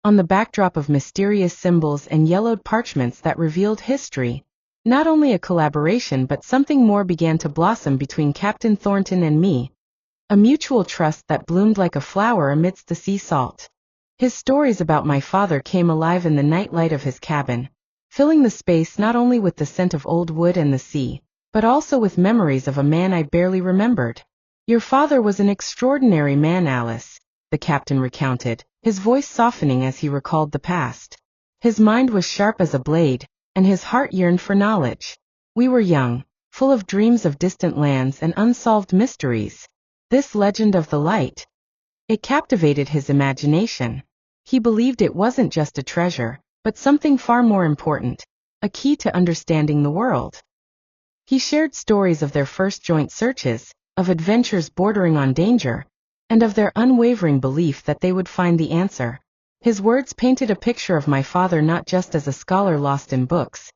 on the backdrop of mysterious symbols and yellowed parchments that revealed history. Not only a collaboration but something more began to blossom between Captain Thornton and me, a mutual trust that bloomed like a flower amidst the sea salt. His stories about my father came alive in the night light of his cabin, filling the space not only with the scent of old wood and the sea, but also with memories of a man I barely remembered. "Your father was an extraordinary man, Alice," the captain recounted, his voice softening as he recalled the past. "His mind was sharp as a blade, and his heart yearned for knowledge. We were young, full of dreams of distant lands and unsolved mysteries. This legend of the light, it captivated his imagination. He believed it wasn't just a treasure, but something far more important, a key to understanding the world." He shared stories of their first joint searches, of adventures bordering on danger, and of their unwavering belief that they would find the answer. His words painted a picture of my father not just as a scholar lost in books,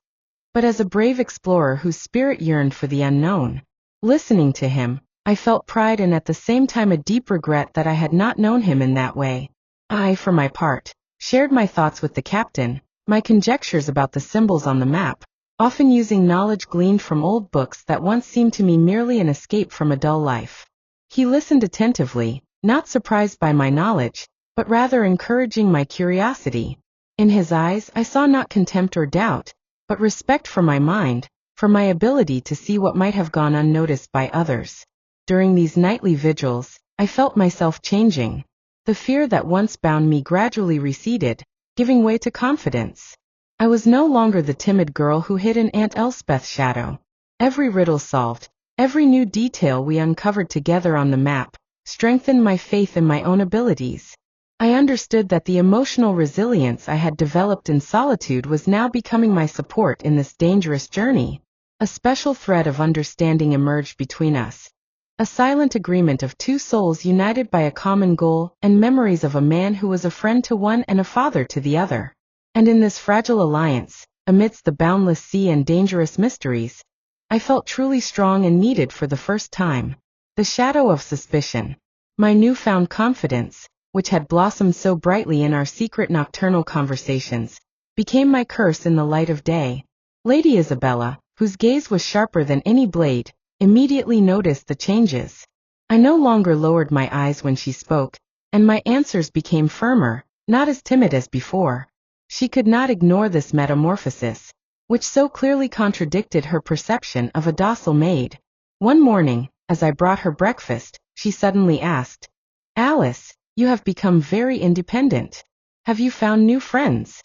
but as a brave explorer whose spirit yearned for the unknown. Listening to him, I felt pride and at the same time a deep regret that I had not known him in that way. I, for my part, shared my thoughts with the captain, my conjectures about the symbols on the map, often using knowledge gleaned from old books that once seemed to me merely an escape from a dull life. He listened attentively, not surprised by my knowledge, but rather encouraging my curiosity. In his eyes I saw not contempt or doubt, but respect for my mind, for my ability to see what might have gone unnoticed by others. During these nightly vigils, I felt myself changing. The fear that once bound me gradually receded, giving way to confidence. I was no longer the timid girl who hid in Aunt Elspeth's shadow. Every riddle solved, every new detail we uncovered together on the map, strengthened my faith in my own abilities. I understood that the emotional resilience I had developed in solitude was now becoming my support in this dangerous journey. A special thread of understanding emerged between us. A silent agreement of two souls united by a common goal and memories of a man who was a friend to one and a father to the other. And in this fragile alliance, amidst the boundless sea and dangerous mysteries, I felt truly strong and needed for the first time. The shadow of suspicion, my newfound confidence, which had blossomed so brightly in our secret nocturnal conversations, became my curse in the light of day. Lady Isabella, whose gaze was sharper than any blade, immediately noticed the changes. I no longer lowered my eyes when she spoke, and my answers became firmer, not as timid as before. She could not ignore this metamorphosis, which so clearly contradicted her perception of a docile maid. One morning, as I brought her breakfast, she suddenly asked, "Alice, you have become very independent. Have you found new friends?"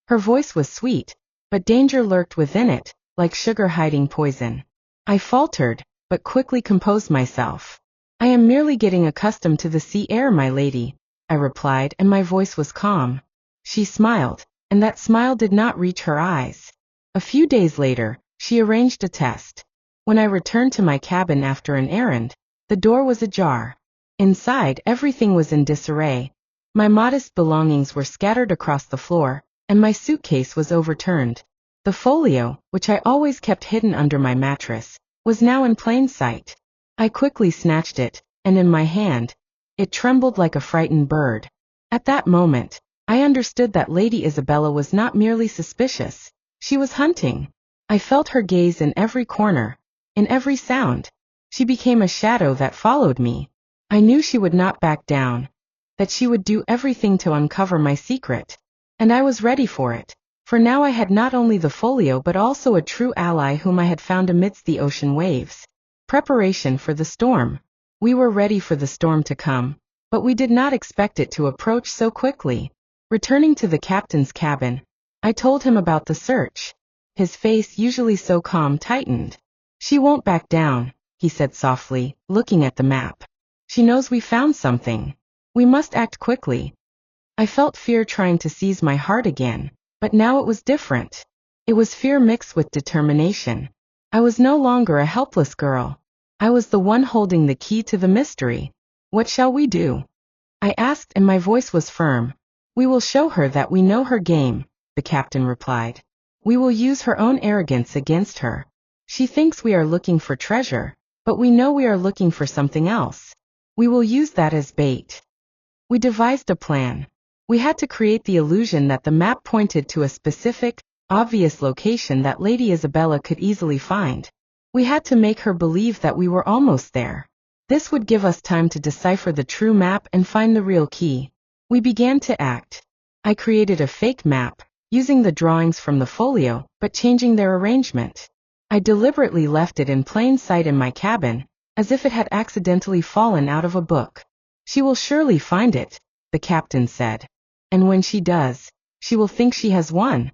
Her voice was sweet, but danger lurked within it, like sugar hiding poison. I faltered, but quickly composed myself. "I am merely getting accustomed to the sea air, my lady," I replied, and my voice was calm. She smiled, and that smile did not reach her eyes. A few days later, she arranged a test. When I returned to my cabin after an errand, the door was ajar. Inside, everything was in disarray. My modest belongings were scattered across the floor, and my suitcase was overturned. The folio, which I always kept hidden under my mattress, was now in plain sight. I quickly snatched it, and in my hand, it trembled like a frightened bird. At that moment, I understood that Lady Isabella was not merely suspicious, she was hunting. I felt her gaze in every corner, in every sound. She became a shadow that followed me. I knew she would not back down, that she would do everything to uncover my secret. And I was ready for it, for now I had not only the folio but also a true ally whom I had found amidst the ocean waves. Preparation for the storm. We were ready for the storm to come, but we did not expect it to approach so quickly. Returning to the captain's cabin, I told him about the search. His face, usually so calm, tightened. "She won't back down," he said softly, looking at the map. "She knows we found something. We must act quickly." I felt fear trying to seize my heart again, but now it was different. It was fear mixed with determination. I was no longer a helpless girl. I was the one holding the key to the mystery. "What shall we do?" I asked, and my voice was firm. "We will show her that we know her game," the captain replied. "We will use her own arrogance against her. She thinks we are looking for treasure, but we know we are looking for something else. We will use that as bait." We devised a plan. We had to create the illusion that the map pointed to a specific, obvious location that Lady Isabella could easily find. We had to make her believe that we were almost there. This would give us time to decipher the true map and find the real key. We began to act. I created a fake map, using the drawings from the folio, but changing their arrangement. I deliberately left it in plain sight in my cabin, as if it had accidentally fallen out of a book. "She will surely find it," the captain said. "And when she does, she will think she has won."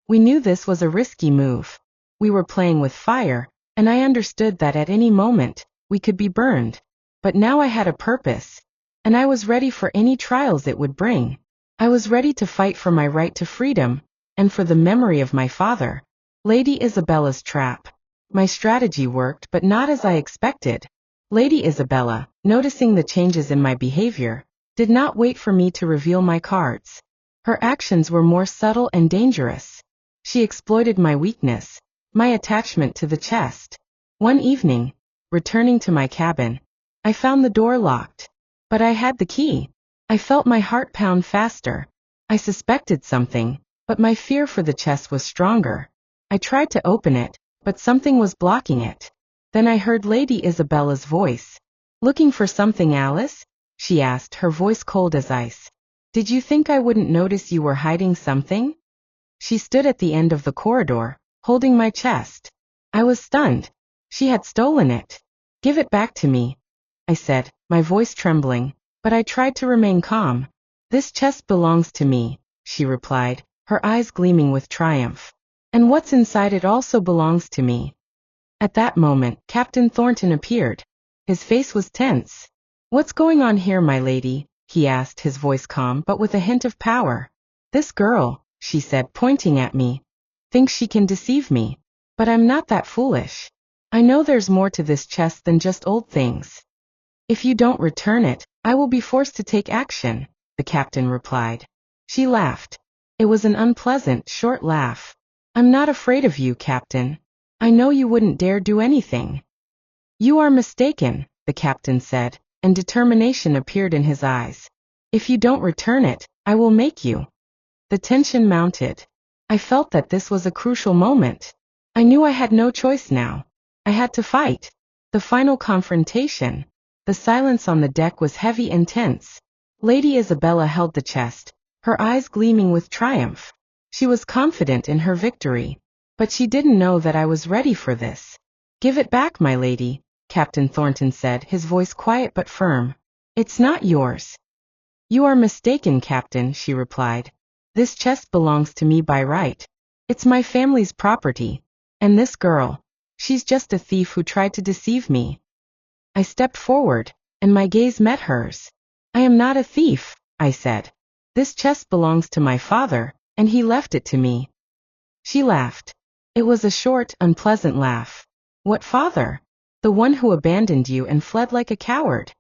We knew this was a risky move. We were playing with fire, and I understood that at any moment, we could be burned. But now I had a purpose, and I was ready for any trials it would bring. I was ready to fight for my right to freedom, and for the memory of my father. Lady Isabella's trap. My strategy worked, but not as I expected. Lady Isabella, noticing the changes in my behavior, did not wait for me to reveal my cards. Her actions were more subtle and dangerous. She exploited my weakness, my attachment to the chest. One evening, returning to my cabin, I found the door locked. But I had the key. I felt my heart pound faster. I suspected something, but my fear for the chest was stronger. I tried to open it, but something was blocking it. Then I heard Lady Isabella's voice. "Looking for something, Alice?" she asked, her voice cold as ice. "Did you think I wouldn't notice you were hiding something?" She stood at the end of the corridor, holding my chest. I was stunned. She had stolen it. "Give it back to me," I said, my voice trembling, but I tried to remain calm. "This chest belongs to me," she replied, her eyes gleaming with triumph. "And what's inside it also belongs to me." At that moment, Captain Thornton appeared. His face was tense. "What's going on here, my lady?" he asked, his voice calm but with a hint of power. "This girl," she said, pointing at me, "thinks she can deceive me. But I'm not that foolish. I know there's more to this chest than just old things. If you don't return it, I will be forced to take action," the captain replied. She laughed. It was an unpleasant, short laugh. "I'm not afraid of you, Captain. I know you wouldn't dare do anything." "You are mistaken," the captain said, and determination appeared in his eyes. "If you don't return it, I will make you." The tension mounted. I felt that this was a crucial moment. I knew I had no choice now. I had to fight. The final confrontation. The silence on the deck was heavy and tense. Lady Isabella held the chest, her eyes gleaming with triumph. She was confident in her victory. But she didn't know that I was ready for this. "Give it back, my lady," Captain Thornton said, his voice quiet but firm. "It's not yours." "You are mistaken, Captain," she replied. "This chest belongs to me by right. It's my family's property. And this girl, she's just a thief who tried to deceive me." I stepped forward, and my gaze met hers. "I am not a thief," I said. "This chest belongs to my father, and he left it to me." She laughed. It was a short, unpleasant laugh. "What father?" "The one who abandoned you and fled like a coward."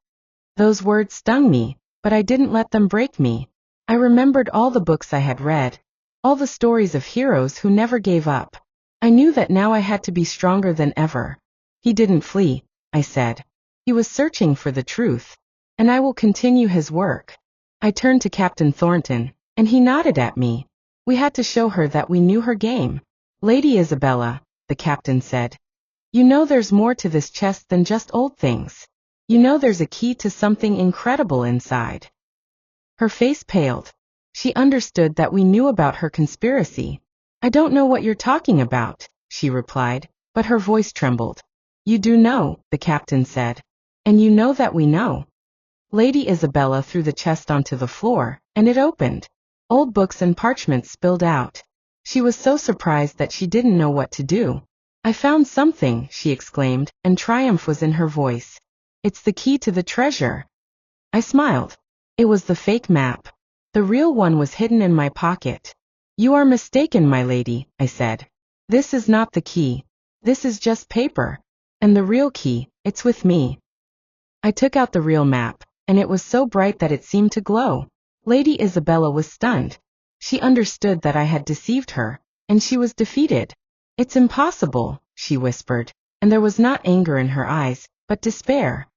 Those words stung me, but I didn't let them break me. I remembered all the books I had read, all the stories of heroes who never gave up. I knew that now I had to be stronger than ever. "He didn't flee," I said. "He was searching for the truth. And I will continue his work." I turned to Captain Thornton, and he nodded at me. We had to show her that we knew her game. "Lady Isabella," the captain said, "you know there's more to this chest than just old things. You know there's a key to something incredible inside." Her face paled. She understood that we knew about her conspiracy. "I don't know what you're talking about," she replied, but her voice trembled. "You do know," the captain said. "And you know that we know." Lady Isabella threw the chest onto the floor, and it opened. Old books and parchments spilled out. She was so surprised that she didn't know what to do. "I found something," she exclaimed, and triumph was in her voice. "It's the key to the treasure." I smiled. It was the fake map. The real one was hidden in my pocket. "You are mistaken, my lady," I said. "This is not the key. This is just paper. And the real key, it's with me." I took out the real map, and it was so bright that it seemed to glow. Lady Isabella was stunned. She understood that I had deceived her, and she was defeated. "It's impossible," she whispered, and there was not anger in her eyes, but despair.